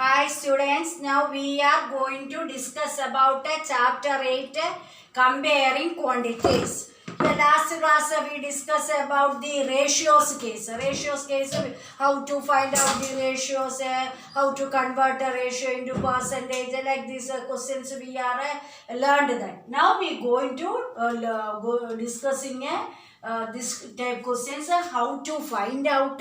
Hi students, now we are going to discuss about chapter 8 comparing quantities. The last class we discussed about the ratios case. Ratios case, how to find out the ratios, how to convert a ratio into percentage, like these questions we are learned that. Now we going to go discussing this type questions, how to find out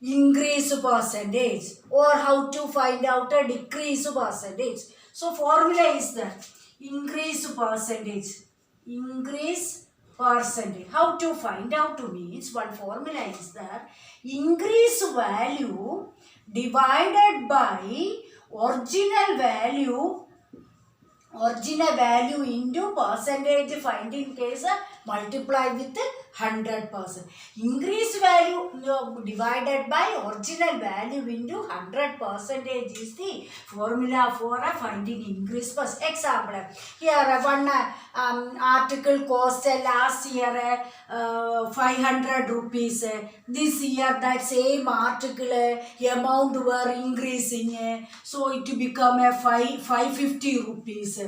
increase percentage or how to find out a decrease percentage. So formula is that increase percentage. How to find out to means one formula is that increase value divided by original value into percentage finding case multiply with 100%. Increase value divided by original value into 100% is the formula for finding increase percent. Example, here one article cost last year 500 rupees. This year that same article amount were increasing, so it become a 550 rupees.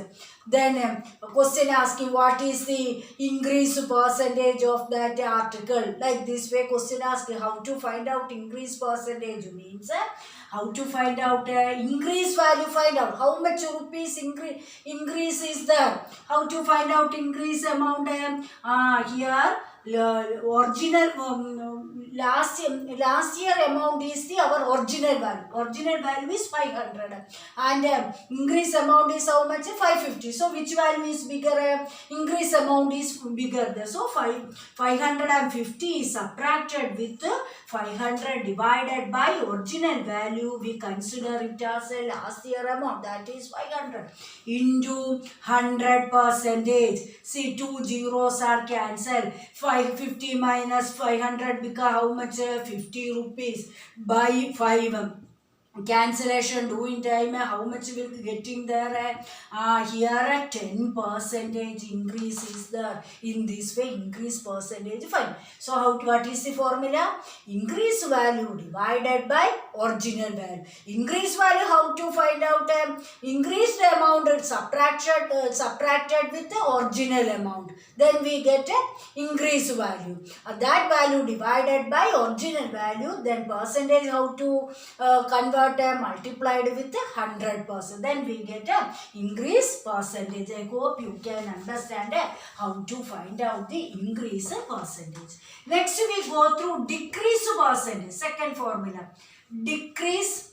Then question asking what is the increase percentage of that article. Like this way question asking how to find out increase percentage means how to find out increase value, find out how much rupees increase is there. How to find out increase amount, here original last year amount is the our original value is 500 and increase amount is how much, 550. So which value is bigger, increase amount is bigger there. So 550 is subtracted with 500 divided by original value. We consider it as a last year amount, that is 500 into 100%. See, two zeros are cancelled. 550 minus 500 become how much? 50 rupees by 5. Cancellation doing time, how much will getting there? Here 10% increase is there. In this way increase percentage fine. So what is the formula? Increase value divided by original value. Increase value, how to find out? Increased amount subtracted with the original amount, then we get increase value. That value divided by original value, then percentage, how to convert multiplied with 100%, then we get a increase percentage. I hope you can understand how to find out the increase percentage. Next we go through decrease percentage, second formula, decrease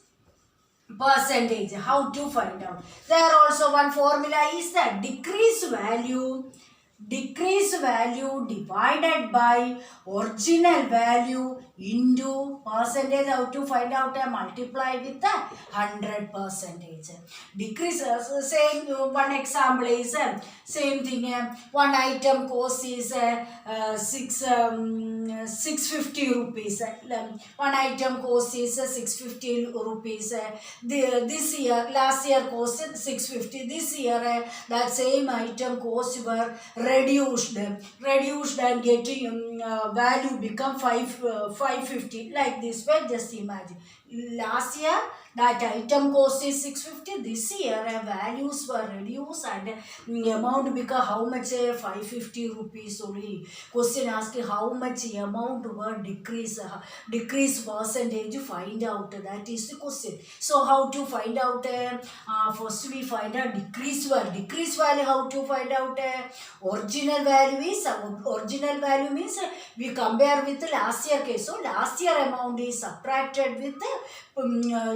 percentage. How to find out? There also one formula is that decrease value divided by original value into percentage. How to find out? Multiply with 100%. Decrease, same one example is same thing. One item cost is 650 rupees. One item cost is 650 rupees. This year, last year cost 650. This year that same item cost were reduced and getting value become 550. Like this way, just imagine. Last year that item cost is 650. This year values were reduced and amount become how much? 550 rupees only. Question asking how much amount were decrease percentage, find out. That is the question. So how to find out? First we find out decrease value. How to find out? Original value means we compare with last year case. So last year amount is subtracted with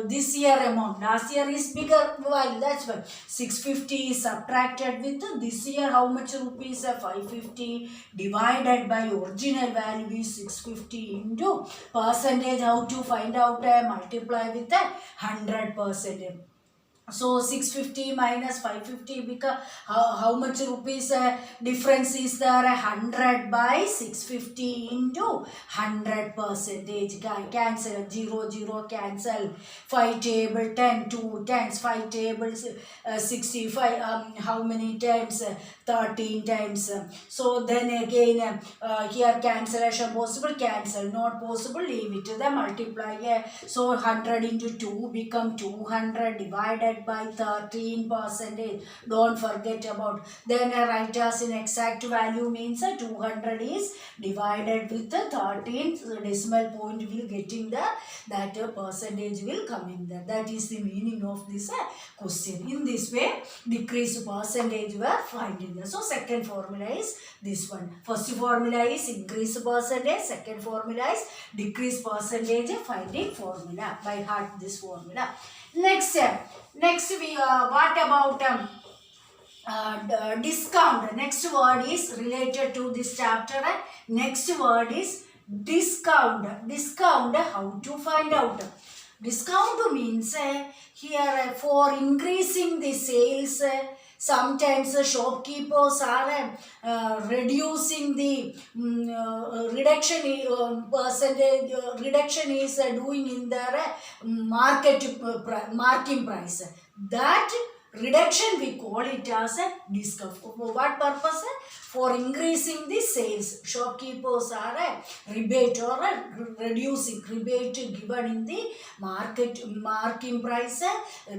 this year amount. Last year is bigger value, that's why 650 is subtracted with this year how much rupees? 550 divided by original value is 650 into percentage. How to find out? Multiply with 100%. So 650 minus 550 become how much rupees difference is there? 100 by 650 into 100 percentage. Cancel 0 0 cancel. 5 table 10 2 tens 5 tables 65 how many times 13 times. So then again here cancellation possible, cancel, not possible, leave it. The multiply so 100 into 2 become 200 divided by 13 percentage. Don't forget about. Then write as in exact value means 200 is divided with the 13 decimal point will getting the that percentage will come in there. That is the meaning of this question. In this way decrease percentage we are finding. So second formula is this one. First formula is increase percentage, second formula is decrease percentage finding formula. By heart this formula. Next we what about discount. Next word is related to this chapter. Next word is discount. Discount, how to find out? Discount means here for increasing the sales. Sometimes shopkeepers are reducing the reduction percentage. Reduction is doing in their marking price. That reduction we call it as a discount. For what purpose? For increasing the sales. Shopkeepers are a rebate or a reducing rebate given in the marking price.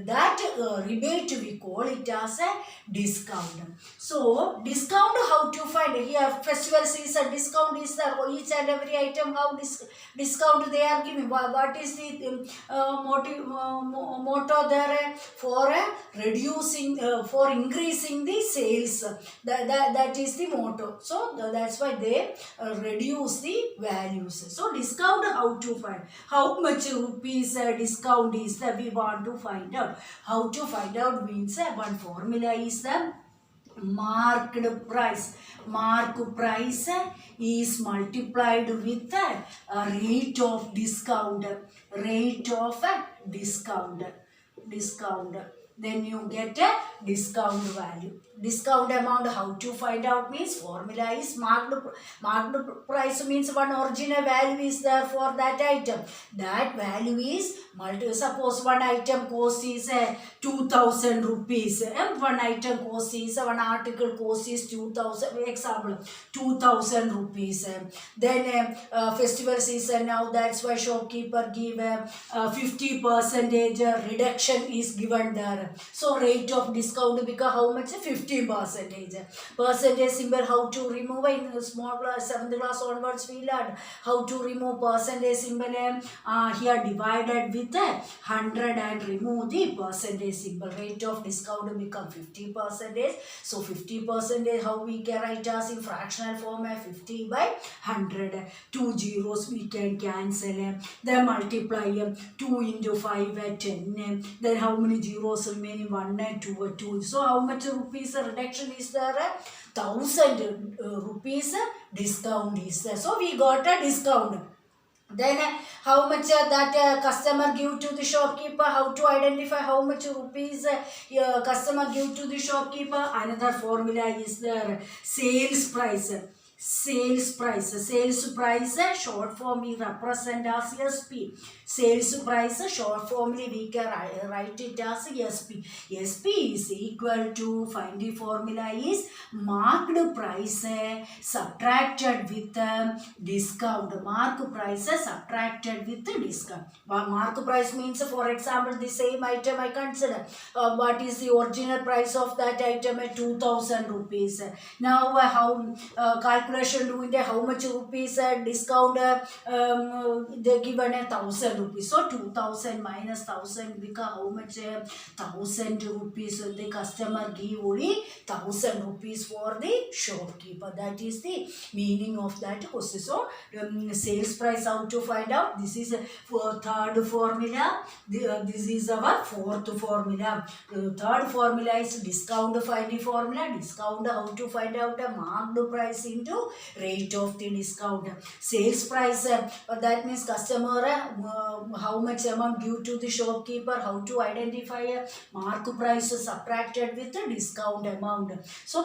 That rebate we call it as a discount. So discount how to find? Here festival season discount is there. Each and every item how discount they are giving. What is the motto there? For reducing for increasing the sales. That is the motto. So that's why they reduce the values. So discount how to find? How much rupees discount is that we want to find out. How to find out means one formula is the marked price. Mark price is multiplied with a rate of discount. Rate of discount. Discount. Then you get a discount value. Discount amount how to find out means formula is marked price means one original value is there for that item. That value is suppose one item cost is 2000 rupees. One item cost is one article cost is 2000. Example 2000 rupees. Then festival season now, that's why shopkeeper give 50% reduction is given there. So rate of discount because how much? 50%. Percentage symbol how to remove in small class 7th class onwards we learned how to remove percentage symbol. Here divided with 100 and remove the percentage symbol. Rate of discount become 50%. So 50% how we can write as in fractional form 50 by 100. 2 zeros we can cancel. Then multiply 2 into 5 10. Then how many zeros remaining? 1 and 2 2. So how much rupees reduction is there? 1000 rupees discount is there. So we got a discount. Then how much that customer give to the shopkeeper? How to identify how much rupees customer give to the shopkeeper? Another formula is there. Sales price. Sales price. Sales price short form we represent as SP. Sales price short form we can write it as SP. SP is equal to, find the formula is marked price subtracted with discount. Mark price subtracted with discount. Mark price means, for example, the same item I consider. What is the original price of that item? 2000 rupees. Now how calculation doing the how much rupees discount they given 1000 rupees. So 2000 minus 1000 because how much 1000 rupees the customer give only 1000 rupees for the shopkeeper. That is the meaning of that question. So sales price how to find out? This is for third formula. This is our fourth formula. Third formula is discount, find the formula. Discount how to find out? A marked price into into rate of the discount. Sales price, that means customer how much amount due to the shopkeeper, how to identify mark price subtracted with the discount amount. So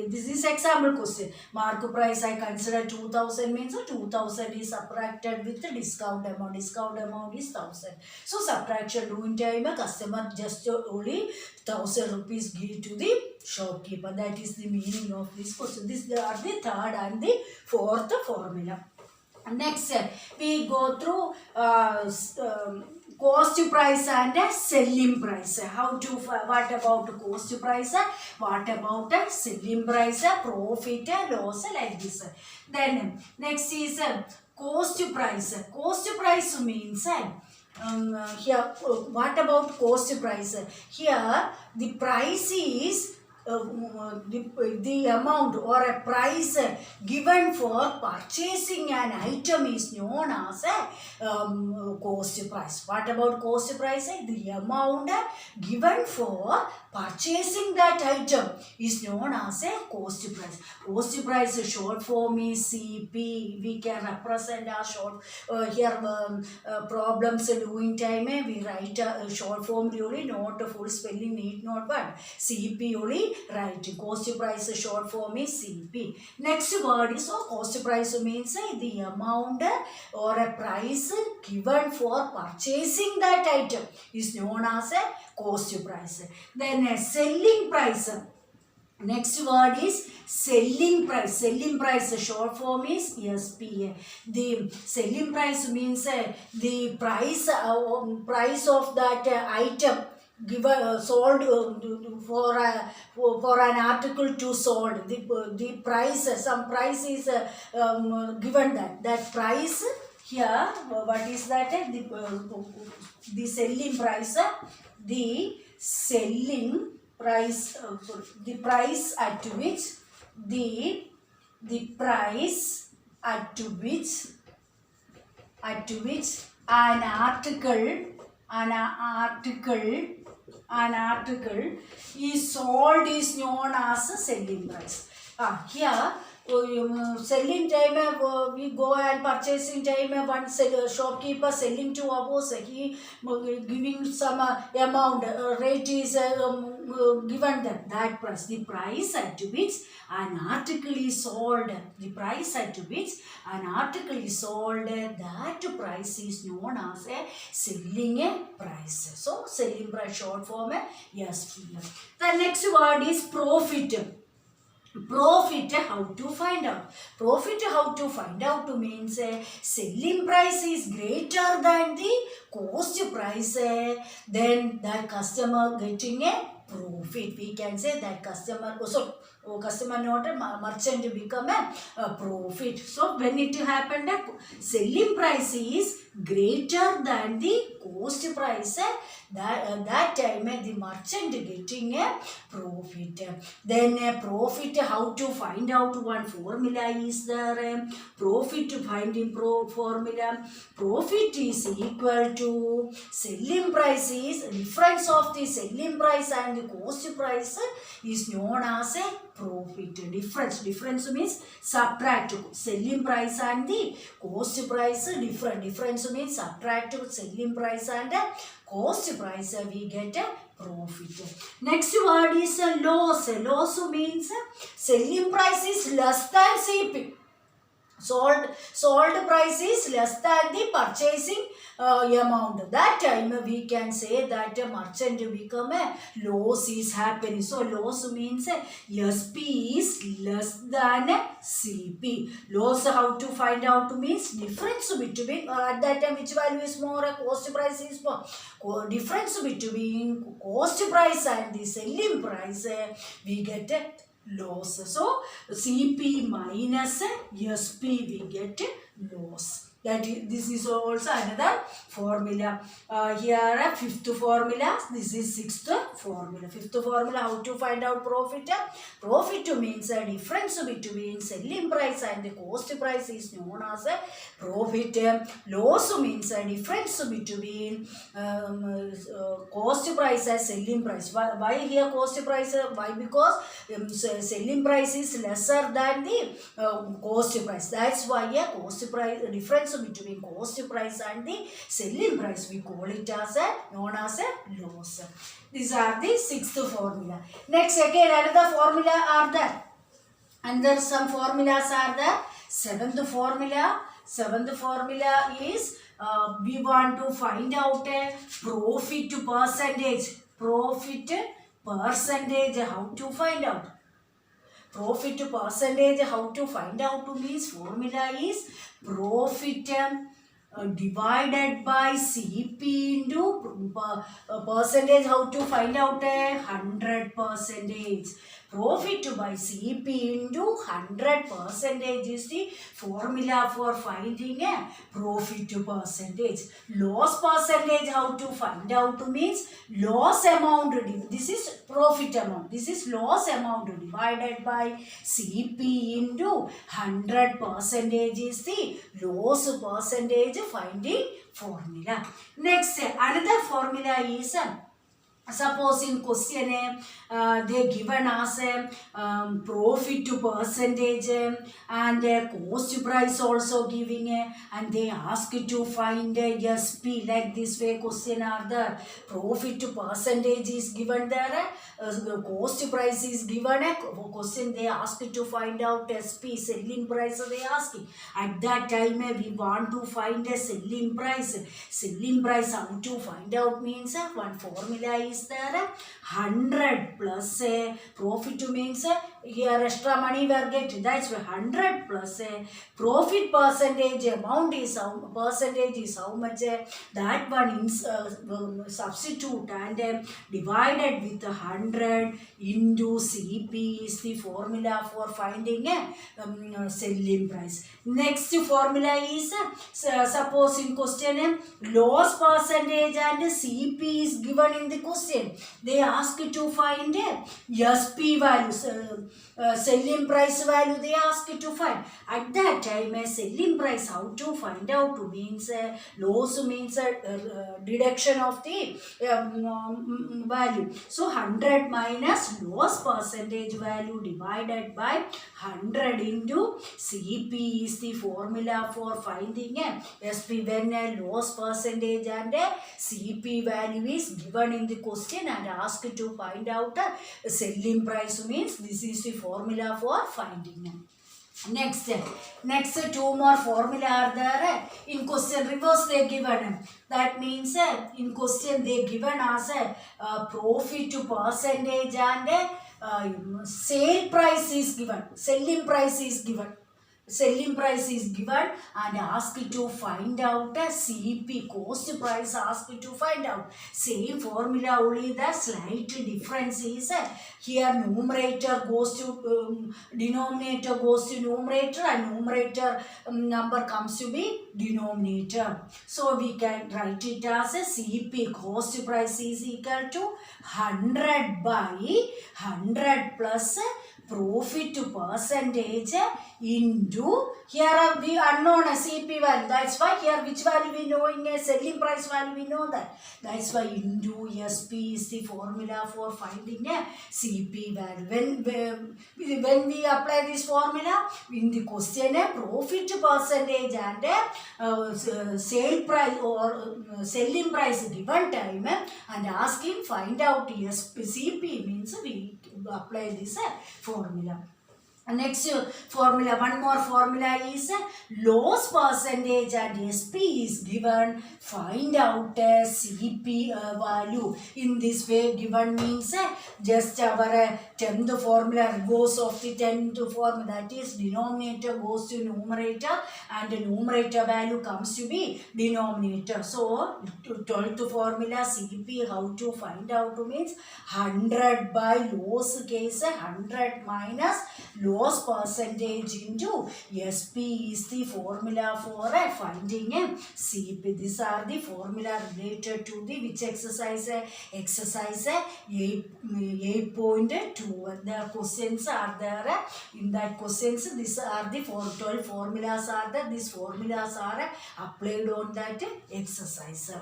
this is example question. Mark price I consider 2000 means 2000 is subtracted with the discount amount. Discount amount is 1000. So subtraction doing time customer just only 1000 rupees give to the shopkeeper. That is the meaning of this question. These are the third and the fourth formula. Next, we go through cost price and selling price. How to, what about cost price? What about selling price? Profit, loss, like this. Then next is cost price. Cost price means here, what about cost price? Here, the price is the amount or a price given for purchasing an item is known as a cost price. What about cost price? The amount given for purchasing that item is known as a cost price. Cost price short form is CP. We can represent our short here problems doing time we write a short form only, not a full spelling need not but CP only. Right, cost price short form is CP. Next word is cost price means the amount or a price given for purchasing that item is known as a cost price. Then selling price. Next word is selling price. Selling price short form is SPA. The selling price means the price of that item given sold for an article to sold. The price, some price is given that price here. What is that? The selling price. The selling price. The price at which the price at which an article is sold is known as a selling price. Here selling time we go and purchasing time one shopkeeper selling to others, he giving some amount rate is given that price. The price at which an article is sold, the price at which an article is sold, that price is known as a selling price. So selling price short form yes. The next word is profit. Profit, how to find out? Profit, how to find out means selling price is greater than the cost price, then that customer getting a profit. We can say that customer, customer not a merchant become a profit. So when it happened, selling price is greater than the cost price, that time the merchant getting a profit. Then profit, how to find out? One formula is there. Profit finding formula. Profit is equal to selling price is difference of the selling price and the cost price is known as a profit. Difference means subtract selling price and the cost price. Difference means subtract selling price and cost price, we get a profit. Next word is loss. Loss means selling price is less than CP. Sold price is less than the purchasing amount. That time we can say that a merchant become a loss is happening. So loss means SP is less than CP. Loss, how to find out means difference between at that time which value is more, cost price is more. Difference between cost price and the selling price, we get a loss. So CP minus SP we get loss. This is also another formula. Here fifth formula. This is sixth formula. Fifth formula, how to find out profit? Profit means a difference between selling price and the cost price is known as a profit. Loss means a difference between cost price and selling price. Why here cost price? Why? Because selling price is lesser than the cost price. That's why a cost price difference between cost price and the selling price, we call it as a known as a loss. These are the sixth formula. Next, again another formula are there. And then some formulas are there. Seventh formula. Seventh formula is we want to find out a profit percentage. Profit percentage. How to find out? Profit percentage, how to find out means formula is profit divided by CP into percentage. How to find out? 100%. Profit by CP into 100% is the formula for finding a profit percentage. Loss percentage, how to find out means loss amount. This is profit amount. This is loss amount divided by CP into 100% is the loss percentage finding formula. Next, another formula is suppose in question they given us profit percentage and cost price also giving and they ask to find SP. Like this way question are there. Profit percentage is given there, cost price is given. Question they ask to find out SP, selling price they asking. At that time we want to find a selling price. Selling price, how to find out means one formula is there. 100 plus profit means here extra money we are getting. That's why 100 plus profit percentage amount is how much. That one is substitute and divided with 100 into CP is the formula for finding a selling price. Next formula is suppose in question loss percentage and CP is given in the question. They ask to find SP values, selling price value they ask to find. At that time selling price, how to find out means loss means deduction of the value. So 100 minus loss percentage value divided by 100 into CP is the formula for finding SP when a loss percentage and a CP value is given in the question and asked to find out selling price means this is the formula for finding. Next two more formula are there. In question reverse they given. That means in question they given as a profit percentage and sale price is given. Selling price is given. Selling price is given and asked to find out a CP, cost price asked to find out. Same formula, only the slight difference is here numerator goes to denominator goes to numerator and numerator number comes to be denominator. So we can write it as a CP, cost price is equal to 100 by 100 plus profit percentage into, here we unknown a CP value. That's why here which value we know in a selling price value we know that. That's why into SP is the formula for finding a CP value. When we apply this formula in the question profit percentage and sale price or selling price given time and asking find out CP means we apply this formula. Next formula, one more formula is loss percentage and SP is given. Find out CP value. In this way given means just our 10th formula goes of the 10th formula, that is denominator goes to numerator and the numerator value comes to be denominator. So 12th formula CP, how to find out means 100 by loss case 100 minus loss gross percentage into SP is the formula for finding CP. These are the formula related to the which exercise? Exercise 8.2. The questions are there. In that questions, these are the 12 formulas are there. These formulas are applied on that exercise.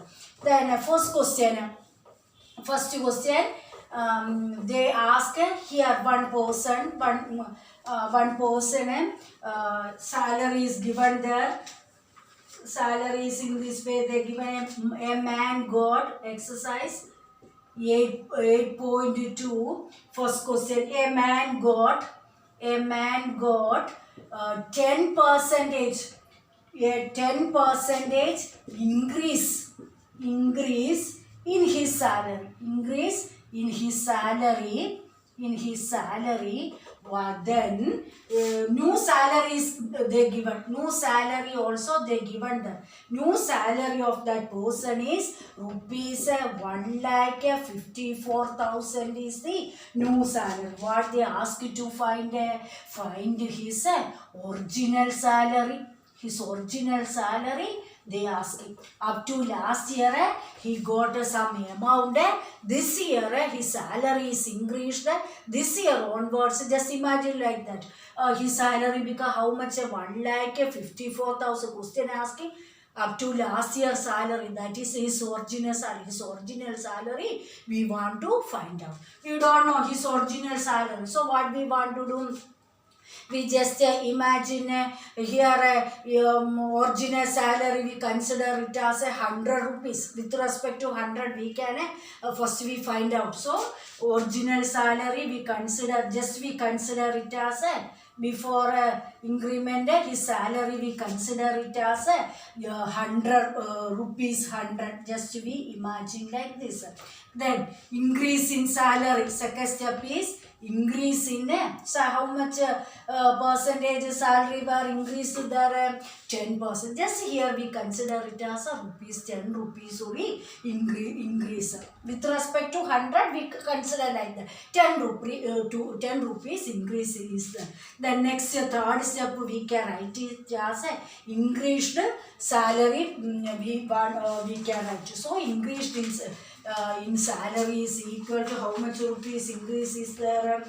Then first question, they ask here one person salary is given there. Salary is in this way. They given a man got exercise 8.2. First question, a man got 10 percentage, a 10 percentage increase in his salary, then new salaries they given, new salary also they given. The new salary of that person is rupees 1,54,000 is the new salary. What they ask you to find his original salary. His original salary they ask him. Up to last year he got some amount. This year his salary is increased. This year onwards, just imagine like that. His salary become how much? 1,54,000. Question asking. Up to last year's salary, that is his original salary. His original salary we want to find out. We don't know his original salary. So what we want to do? We just imagine here original salary we consider it as 100 rupees. With respect to 100 we can first we find out. So original salary we consider it as before increment his salary we consider it as 100 rupees 100. Just we imagine like this. Then increase in salary. Second step is increase in so how much percentage salary were increased there? 10%. Just here we consider it as rupees 10 rupees only increase. With respect to 100 we consider like that 10 rupees increase is there. Then next third step we can write it as increased salary we can write. So increased in salary is equal to how much rupees increase is there?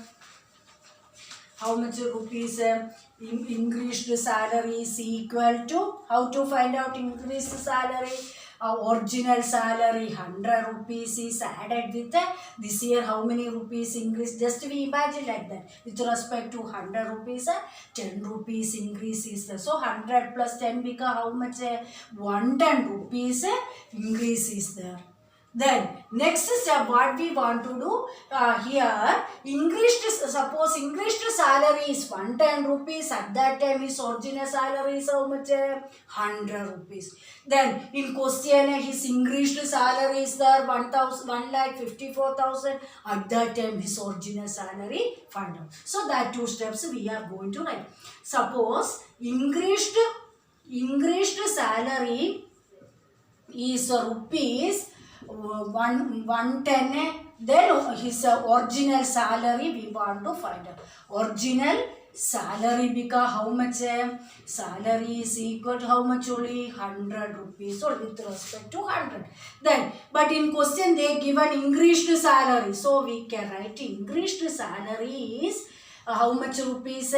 How much rupees increased salary is equal to? How to find out increased salary? Original salary 100 rupees is added with this year how many rupees increase? Just we imagine like that. With respect to 100 rupees 10 rupees increase is there. So 100 plus 10 become how much? 110 rupees increase is there. Then next step what we want to do here suppose increased salary is 110 rupees. At that time his original salary is how much? 100 rupees. Then in question his increased salary is there 1,54,000. At that time his original salary find out. So that two steps we are going to write. Suppose increased salary is rupees 110, then his original salary we want to find out. Original salary become how much? Salary is equal to how much only? 100 rupees. So with respect to 100. Then but in question they given increased salary. So we can write increased salary is how much rupees?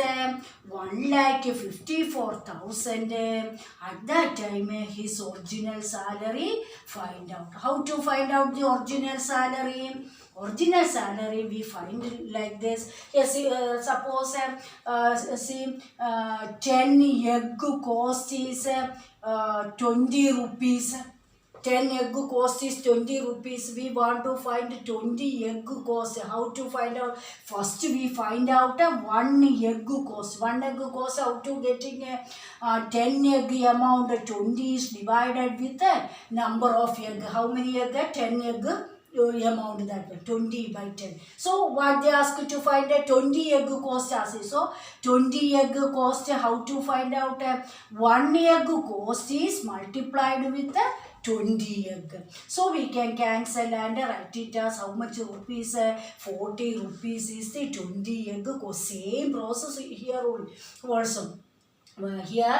1,54,000. At that time his original salary find out. How to find out the original salary? Original salary we find like this. Yes, suppose see 10 egg cost is 20 rupees. 10 egg cost is 20 rupees. We want to find 20 egg cost. How to find out? First we find out 1 egg cost. 1 egg cost, how to getting a 10 egg amount? 20 is divided with the number of egg. How many egg? 10 egg amount that way, 20 by 10. So what they ask you to find a 20 egg cost as is. So 20 egg cost, how to find out? 1 egg cost is multiplied with 20 egg. So we can cancel and write it as how much rupees? 40 rupees is the 20 egg. Same process here also. Here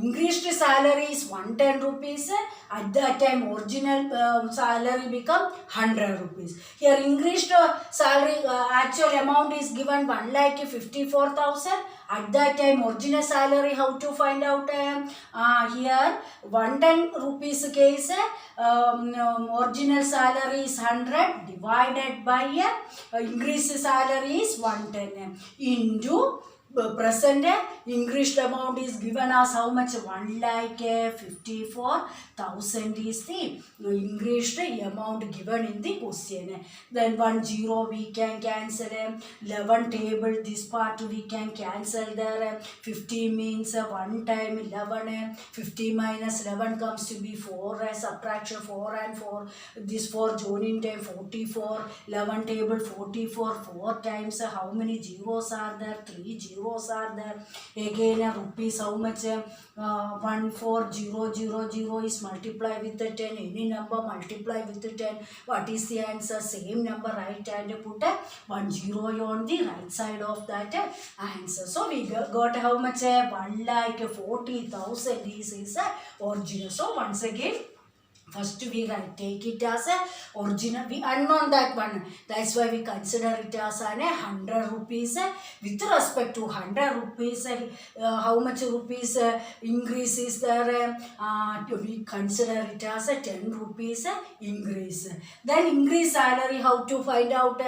increased salary is 110 rupees. At that time original salary become 100 rupees. Here increased salary actual amount is given 1,54,000. At that time original salary, how to find out? Here 110 rupees case, original salary is 100 divided by increased salary is 110 into present increased amount is given as how much? 1,54,000 is the increased amount given in the question. Then 1 0 we can cancel. 11 table, this part we can cancel there. 50 means 1 time 11. 50 minus 11 comes to be 4. Subtraction 4 and 4. This 4 joining time 44. 11 table 44. 4 times how many zeros are there? 3 zeros are there. Again rupees how much? 14000 is multiply with the 10. Any number multiply with the 10. What is the answer? Same number right hand, put 1 0 on the right side of that answer. So we got how much? 1,40,000 is original. So once again, first we take it as a original. We unknown that one. That's why we consider it as an 100 rupees. With respect to 100 rupees, how much rupees increase is there? We consider it as a 10 rupees increase. Then increase salary, how to find out?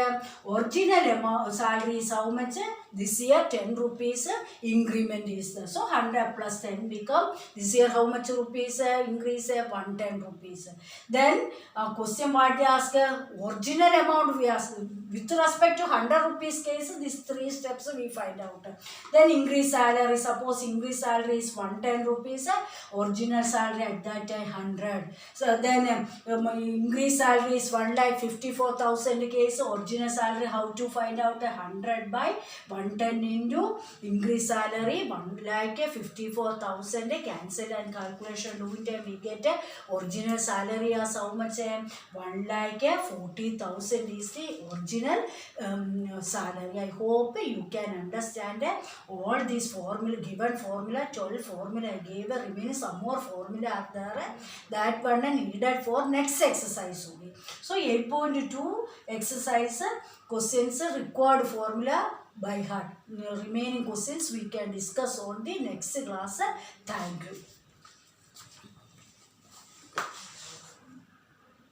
Original amount salary is how much? This year 10 rupees increment is there. So 100 plus 10 become this year how much rupees increase? 110 rupees. Then question what they ask? Original amount we ask. With respect to 100 rupees case, these 3 steps we find out. Then increase salary. Suppose increase salary is 110 rupees. Original salary at that time 100. So then increase salary is 1,54,000 case. Original salary, how to find out? 100 by 110 into increase salary 1,54,000. Cancel and calculation doing time we get original salary as how much? 1,40,000 is the original salary. I hope you can understand all these formula, given formula, 12 formula I gave, remaining some more formula are there. That one needed for next exercise only. So 8.2 exercise questions required formula by heart. Remaining questions we can discuss on the next class. Thank you.